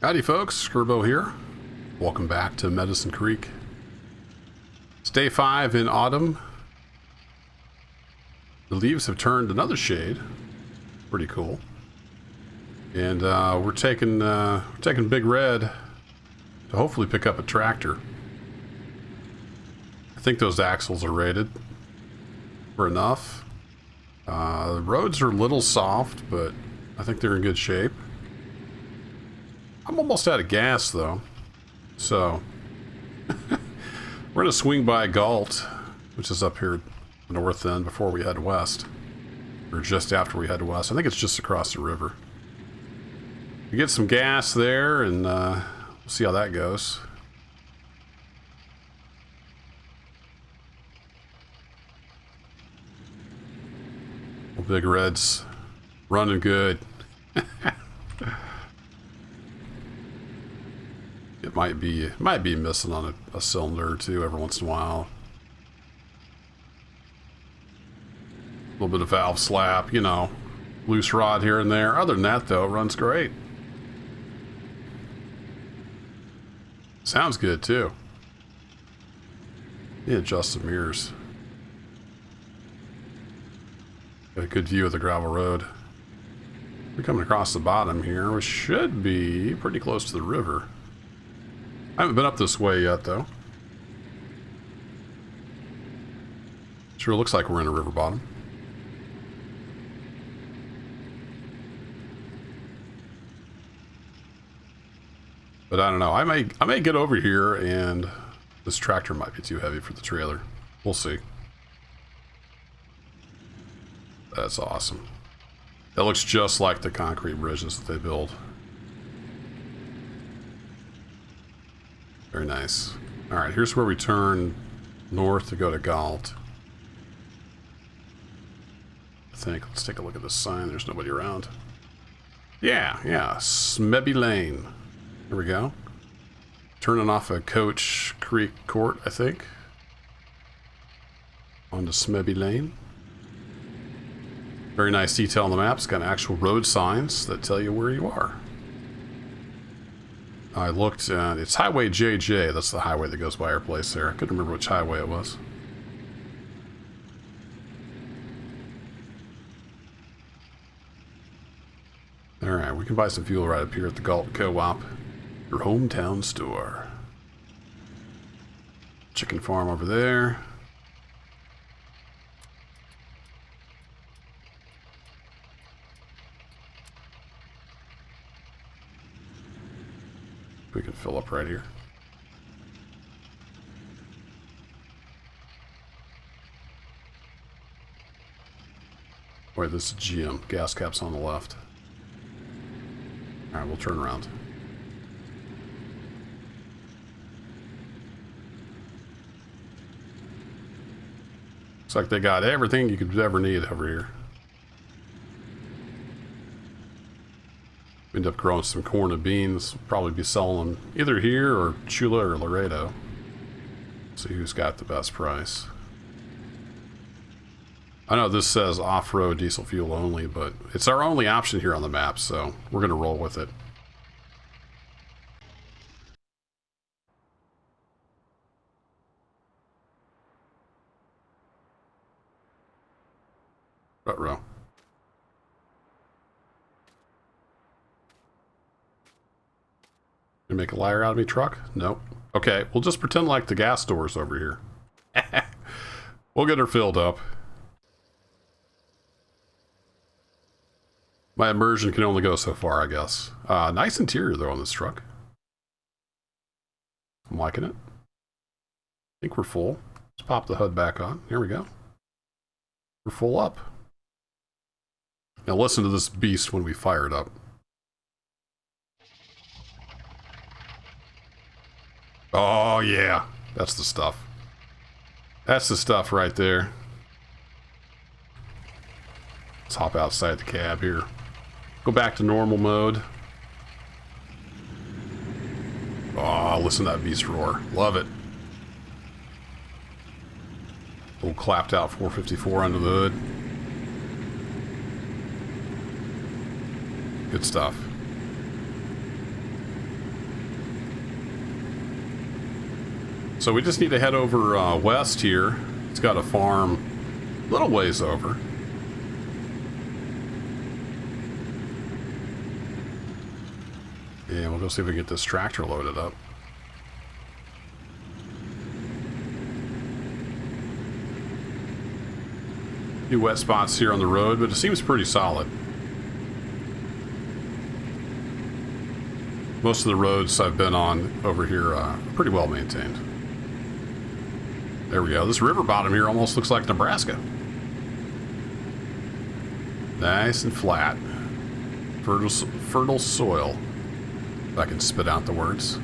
Howdy folks, Skirbo here. Welcome back to Medicine Creek. It's day 5 in autumn. The leaves have turned another shade. Pretty cool. And we're taking Big Red to hopefully pick up a tractor. I think those axles are rated for enough. The roads are a little soft, but I think they're in good shape. I'm almost out of gas though, so we're gonna swing by Galt, which is up here north end before we head west, or just after we head west. I think it's just across the river. We get some gas there, and we'll see how that goes. Well, Big Red's running good. It might be missing on a cylinder or two every once in a while. A little bit of valve slap, you know, loose rod here and there. Other than that, though, it runs great. Sounds good too. Yeah, adjust the mirrors. Got a good view of the gravel road. We're coming across the bottom here. We should be pretty close to the river. I haven't been up this way yet, though. Sure looks like we're in a river bottom. But I don't know. I may get over here, and this tractor might be too heavy for the trailer. We'll see. That's awesome. That looks just like the concrete bridges that they build. Very nice. Alright, here's where we turn north to go to Galt. I think. Let's take a look at this sign. There's nobody around. Yeah, Smebby Lane. Here we go. Turning off of Coach Creek Court, I think. On to Smebby Lane. Very nice detail on the map. It's got actual road signs that tell you where you are. I looked, and it's Highway JJ. That's the highway that goes by our place there. I couldn't remember which highway it was. Alright, we can buy some fuel right up here at the Galt Co-op. Your hometown store. Chicken farm over there. We can fill up right here. Wait, this is GM. Gas cap's on the left. Alright, we'll turn around. Looks like they got everything you could ever need over here. End up growing some corn and beans. Probably be selling them either here or Chula or Laredo. See who's got the best price. I know this says off-road diesel fuel only, but it's our only option here on the map, so we're going to roll with it. Ruh-roh. You make a liar out of me, truck? Nope. Okay, we'll just pretend like the gas door's over here. We'll get her filled up. My immersion can only go so far, I guess. Nice interior, though, on this truck. I'm liking it. I think we're full. Let's pop the HUD back on. Here we go. We're full up. Now listen to this beast when we fire it up. Oh, yeah. That's the stuff. That's the stuff right there. Let's hop outside the cab here. Go back to normal mode. Oh, listen to that beast roar. Love it. Little clapped out 454 under the hood. Good stuff. So we just need to head over west here. It's got a farm a little ways over. Yeah, we'll go see if we can get this tractor loaded up. A few wet spots here on the road, but it seems pretty solid. Most of the roads I've been on over here are pretty well maintained. There we go. This river bottom here almost looks like Nebraska. Nice and flat. Fertile soil. If I can spit out the words.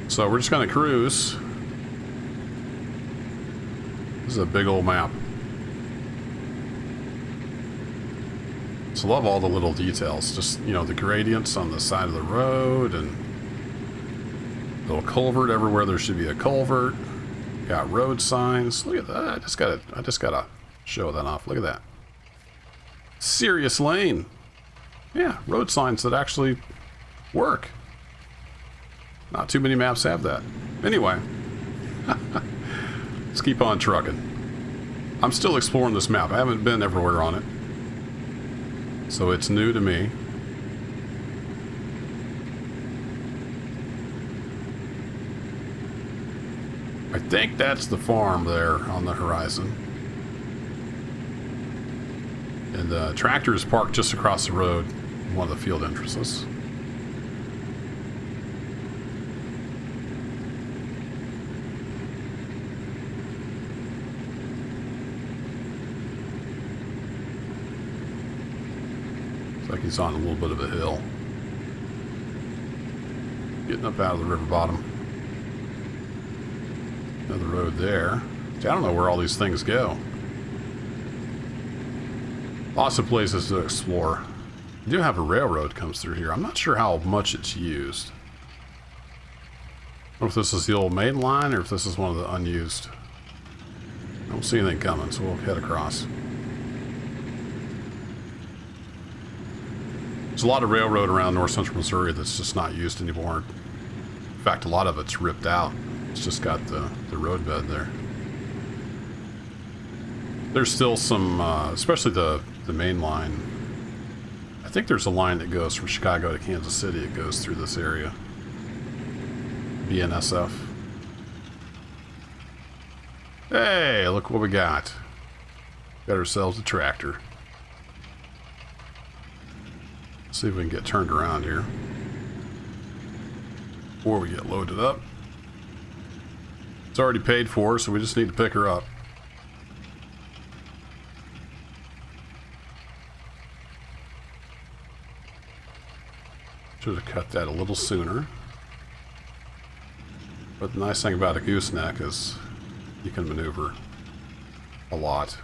So we're just going to cruise. This is a big old map. So love all the little details. Just, you know, the gradients on the side of the road and little culvert everywhere there should be a culvert. Got road signs. Look at that. I just gotta show that off. Look at that. Serious lane. Yeah, road signs that actually work. Not too many maps have that. Anyway, let's keep on trucking. I'm still exploring this map. I haven't been everywhere on it, so it's new to me. I think that's the farm there on the horizon. And the tractor is parked just across the road, one of the field entrances. Looks like he's on a little bit of a hill. Getting up out of the river bottom. Another road there. See, I don't know where all these things go. Lots of places to explore. We do have a railroad comes through here. I'm not sure how much it's used. I don't know if this is the old main line or if this is one of the unused. I don't see anything coming, so we'll head across. There's a lot of railroad around north central Missouri that's just not used anymore. In fact, a lot of it's ripped out. It's just got the roadbed there. There's still some, especially the main line. I think there's a line that goes from Chicago to Kansas City. It goes through this area. BNSF. Hey, look what we got. Got ourselves a tractor. Let's see if we can get turned around here before we get loaded up. It's already paid for, so we just need to pick her up. Should have cut that a little sooner. But the nice thing about a gooseneck is you can maneuver a lot.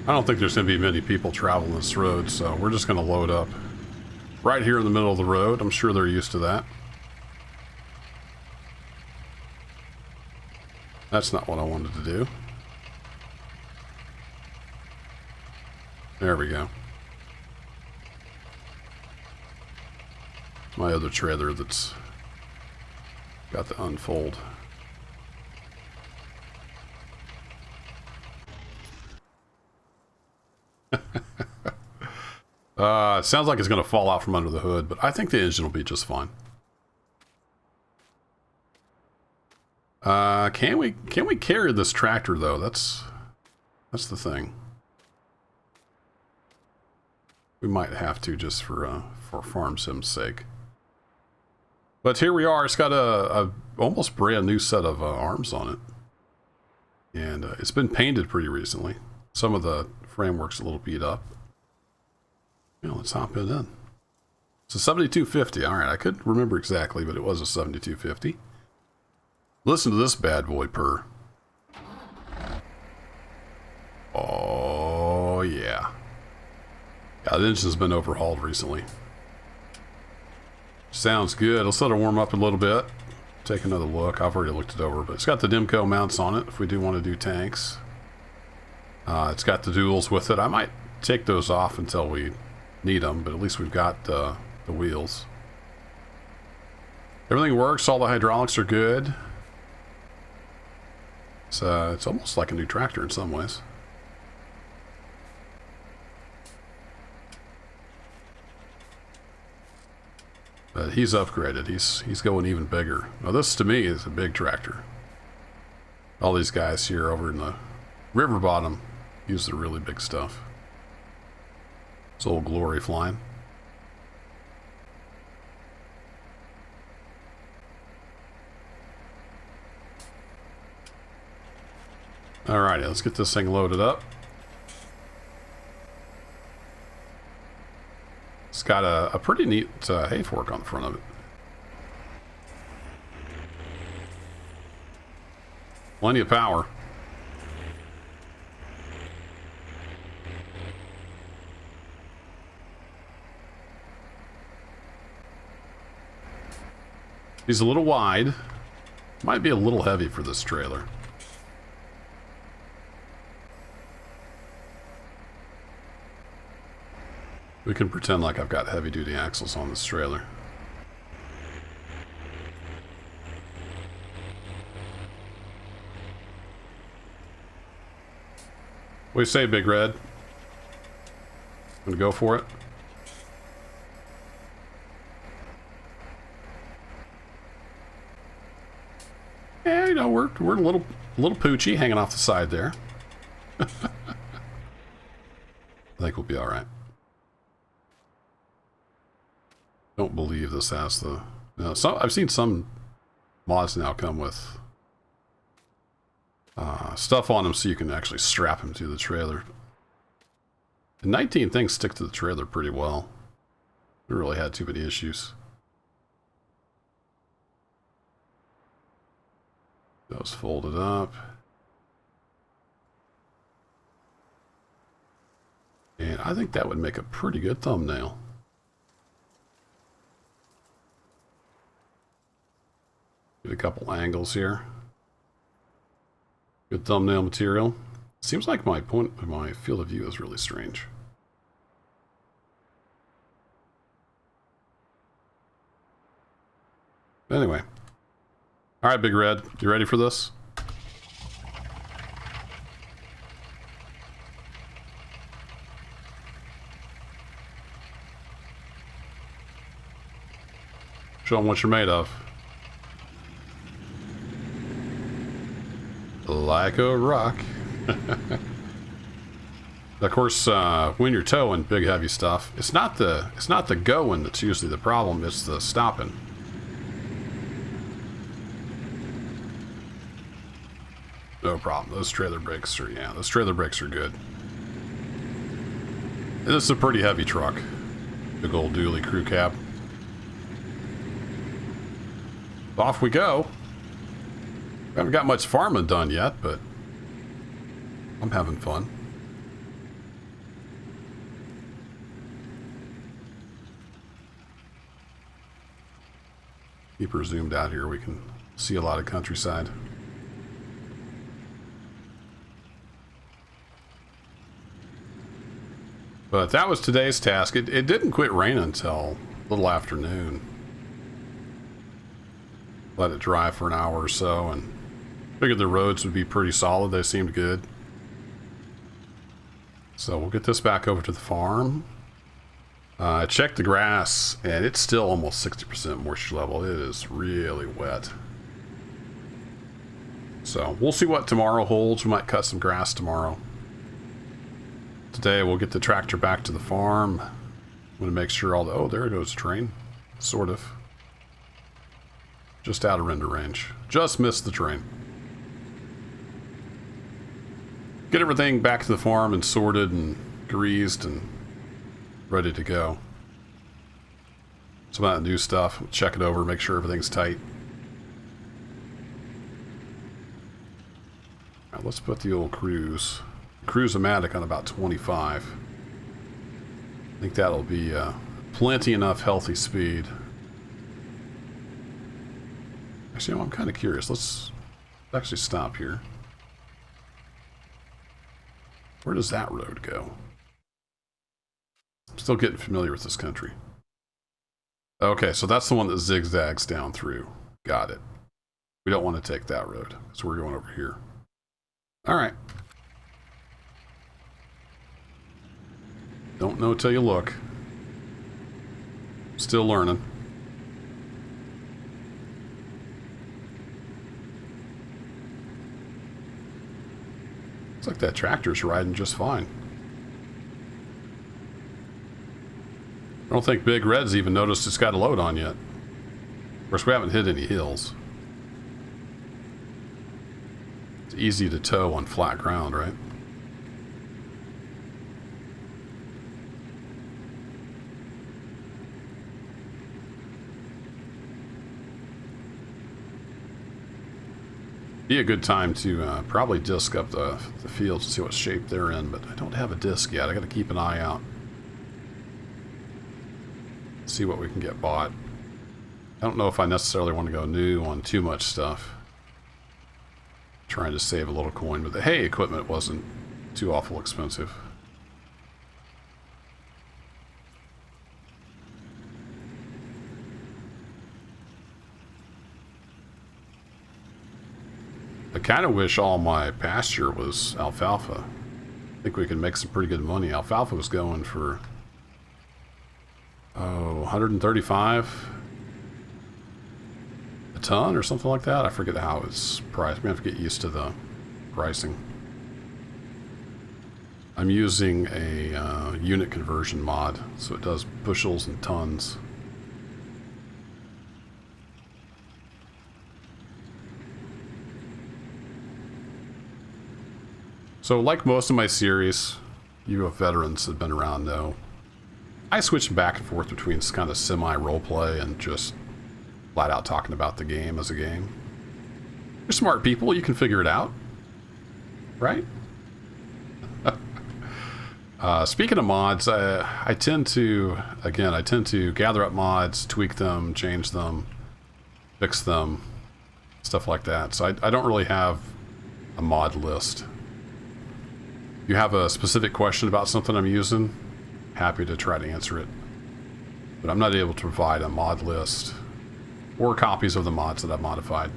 I don't think there's going to be many people traveling this road, so we're just going to load up right here in the middle of the road. I'm sure they're used to that. That's not what I wanted to do. There we go. My other trailer that's got the unfold. It sounds like it's going to fall out from under the hood, but I think the engine will be just fine. Can we carry this tractor though? That's the thing. We might have to just for farm sim's sake. But here we are. It's got a almost brand new set of arms on it, and it's been painted pretty recently. Some of the framework's a little beat up. You know, let's hop it in. It's a 7250. All right, I couldn't remember exactly, but it was a 7250. Listen to this bad boy purr. Oh yeah. Yeah, the engine's been overhauled recently. Sounds good. Let's let it warm up a little bit. Take another look. I've already looked it over, but it's got the Dimco mounts on it if we do want to do tanks. It's got the duals with it. I might take those off until we need them, but at least we've got the wheels. Everything works. All the hydraulics are good. It's almost like a new tractor in some ways. But he's upgraded. He's going even bigger. Now this to me is a big tractor. All these guys here over in the river bottom use the really big stuff. It's old Glory flying. Alrighty, let's get this thing loaded up. It's got a pretty neat hay fork on the front of it. Plenty of power. He's a little wide. Might be a little heavy for this trailer. We can pretend like I've got heavy-duty axles on this trailer. What do you say, Big Red? Gonna go for it? Yeah, you know, we're a little poochy hanging off the side there. I think we'll be all right. Don't believe this has the... No, I've seen some mods now come with stuff on them so you can actually strap them to the trailer. The 19 things stick to the trailer pretty well. We really had too many issues. Those folded up. And I think that would make a pretty good thumbnail. Get a couple angles here. Good thumbnail material. Seems like my field of view is really strange. Anyway. Alright, Big Red. You ready for this? Show them what you're made of. Like a rock. Of course, when you're towing big heavy stuff, it's not the going that's usually the problem, it's the stopping. No problem. Those trailer brakes are good. And this is a pretty heavy truck. Big old dually crew cab. Off we go. We haven't got much farming done yet, but I'm having fun. Keep her zoomed out here. We can see a lot of countryside. But that was today's task. It didn't quit raining until a little afternoon. Let it dry for an hour or so, and figured the roads would be pretty solid. They seemed good. So we'll get this back over to the farm. I checked the grass, and it's still almost 60% moisture level. It is really wet. So we'll see what tomorrow holds. We might cut some grass tomorrow. Today we'll get the tractor back to the farm. I'm going to make sure all the... Oh, there goes the train. Sort of. Just out of render range. Just missed the train. Get everything back to the farm and sorted and greased and ready to go. Some of that new stuff. Check it over, make sure everything's tight. All right, let's put the old Cruise-O-Matic on about 25. I think that'll be plenty enough healthy speed. Actually, you know, I'm kind of curious. Let's actually stop here. Where does that road go? I'm still getting familiar with this country. Okay, so that's the one that zigzags down through. Got it. We don't want to take that road, so we're going over here. All right. Don't know till you look. Still learning. Looks like that tractor's riding just fine. I don't think Big Red's even noticed it's got a load on yet. Of course, we haven't hit any hills. It's easy to tow on flat ground, right? Be a good time to probably disc up the fields and see what shape they're in, but I don't have a disc yet. I got to keep an eye out. See what we can get bought. I don't know if I necessarily want to go new on too much stuff. Trying to save a little coin, but the hay equipment wasn't too awful expensive. I kind of wish all my pasture was alfalfa. I think we could make some pretty good money. Alfalfa was going for, oh, 135 a ton or something like that. I forget how it's priced. We have to get used to the pricing. I'm using a unit conversion mod, so it does bushels and tons. So like most of my series, you veterans that have been around know, I switch back and forth between kind of semi-roleplay and just flat out talking about the game as a game. You're smart people, you can figure it out, right? Speaking of mods, I tend to gather up mods, tweak them, change them, fix them, stuff like that. So I don't really have a mod list. You have a specific question about something I'm using, happy to try to answer it. But I'm not able to provide a mod list or copies of the mods that I've modified.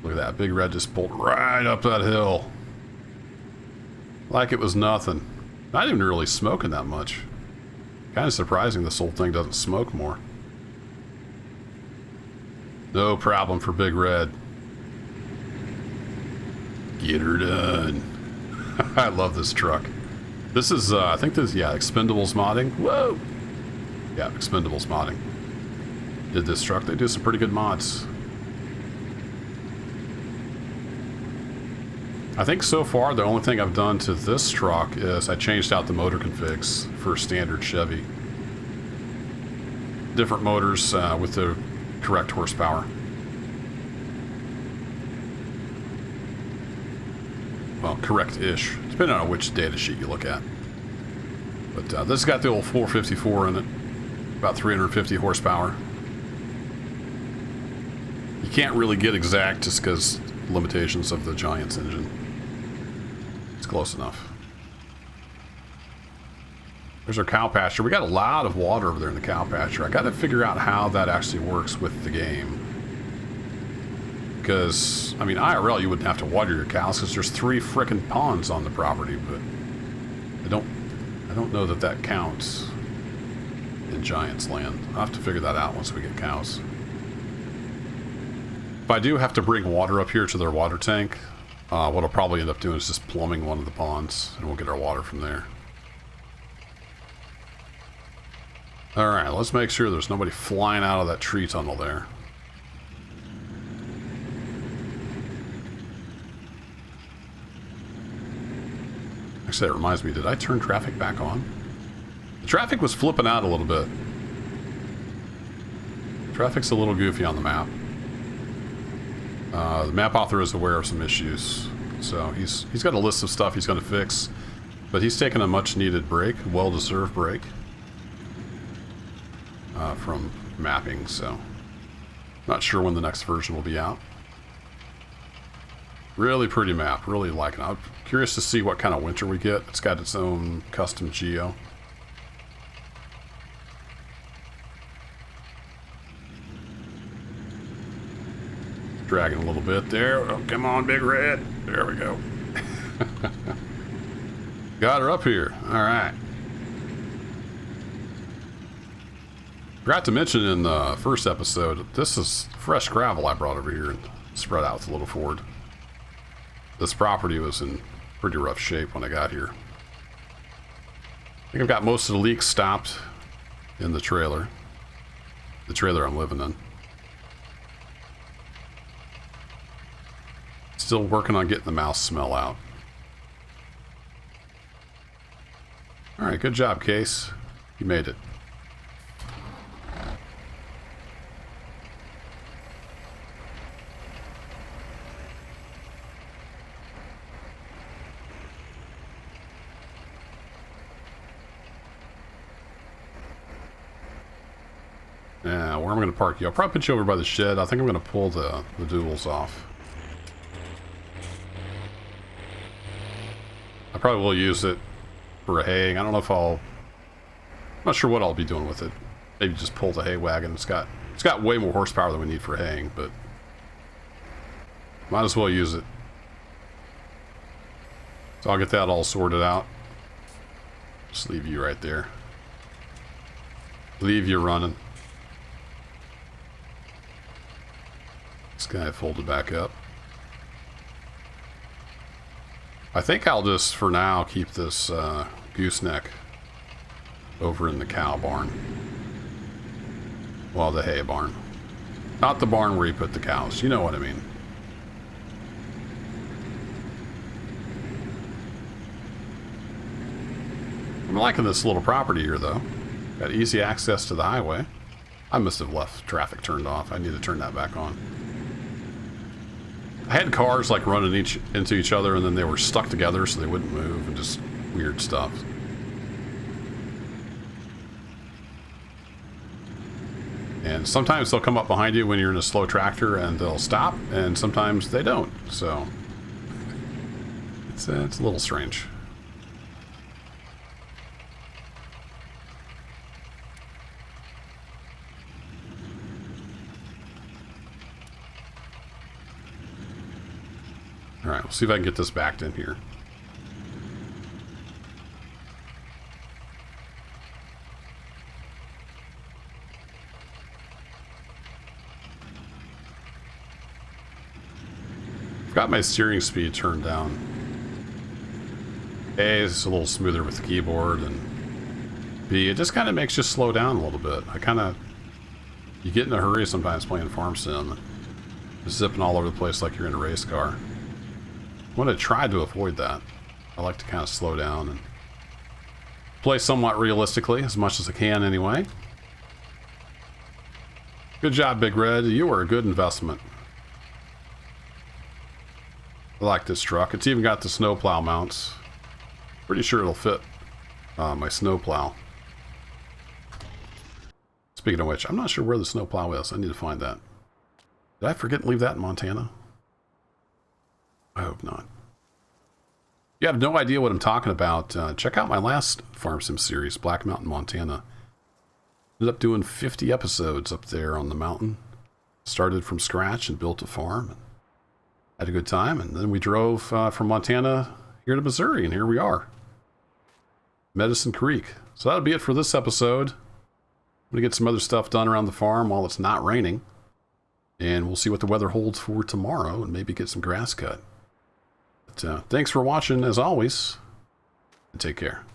Look at that, Big Red just pulled right up that hill. Like it was nothing. Not even really smoking that much. Kind of surprising this whole thing doesn't smoke more. No problem for Big Red. Get her done. I love this truck. This is, I think this, yeah, Expendables modding. Whoa! Yeah, Expendables modding. Did this truck. They do some pretty good mods. I think so far the only thing I've done to this truck is I changed out the motor configs for standard Chevy. Different motors with the correct horsepower. Well, correct-ish, depending on which data sheet you look at. But this has got the old 454 in it, about 350 horsepower. You can't really get exact just because limitations of the Giant's engine. It's close enough. There's our cow pasture. We got a lot of water over there in the cow pasture. I got to figure out how that actually works with the game. Because, I mean, IRL, you wouldn't have to water your cows because there's 3 frickin' ponds on the property, but I don't know that that counts in Giant's land. I'll have to figure that out once we get cows. If I do have to bring water up here to their water tank, what I'll probably end up doing is just plumbing one of the ponds, and we'll get our water from there. Alright, let's make sure there's nobody flying out of that tree tunnel there. Actually, that reminds me, did I turn traffic back on? The traffic was flipping out a little bit. Traffic's a little goofy on the map. The map author is aware of some issues, so he's got a list of stuff he's going to fix, but he's taken a much-needed break, a well-deserved break from mapping, so not sure when the next version will be out. Really pretty map. Really liking it. I'm curious to see what kind of winter we get. It's got its own custom geo. Dragging a little bit there. Oh, come on, Big Red. There we go. Got her up here. All right. Forgot to mention in the first episode, this is fresh gravel I brought over here and spread out with a little Ford. This property was in pretty rough shape when I got here. I think I've got most of the leaks stopped in the trailer I'm living in. Still working on getting the mouse smell out. All right, good job, Case. You made it. Yeah, where I'm going to park you. I'll probably put you over by the shed. I think I'm going to pull the duals off. I probably will use it for a haying. I don't know if I'm not sure what I'll be doing with it. Maybe just pull the hay wagon. It's got way more horsepower than we need for haying, but might as well use it. So I'll get that all sorted out. Just leave you right there. Leave you running. This guy folded back up. I think I'll just, for now, keep this gooseneck over in the cow barn. Well, the hay barn. Not the barn where you put the cows. You know what I mean. I'm liking this little property here, though. Got easy access to the highway. I must have left traffic turned off. I need to turn that back on. I had cars like running into each other, and then they were stuck together so they wouldn't move, and just weird stuff. And sometimes they'll come up behind you when you're in a slow tractor and they'll stop, and sometimes they don't. So it's a little strange. All right, we'll see if I can get this backed in here. I've got my steering speed turned down. A is a little smoother with the keyboard, and B, it just kind of makes you slow down a little bit. You get in a hurry sometimes playing Farm Sim, just zipping all over the place like you're in a race car. I'm going to try to avoid that. I like to kind of slow down and play somewhat realistically, as much as I can anyway. Good job, Big Red. You were a good investment. I like this truck. It's even got the snowplow mounts. Pretty sure it'll fit my snowplow. Speaking of which, I'm not sure where the snowplow is. I need to find that. Did I forget to leave that in Montana? I hope not. If you have no idea what I'm talking about, check out my last Farm Sim series, Black Mountain, Montana. Ended up doing 50 episodes up there on the mountain. Started from scratch and built a farm. Had a good time, and then we drove from Montana here to Missouri, and here we are. Medicine Creek. So that'll be it for this episode. I'm going to get some other stuff done around the farm while it's not raining. And we'll see what the weather holds for tomorrow, and maybe get some grass cut. But thanks for watching, as always, and take care.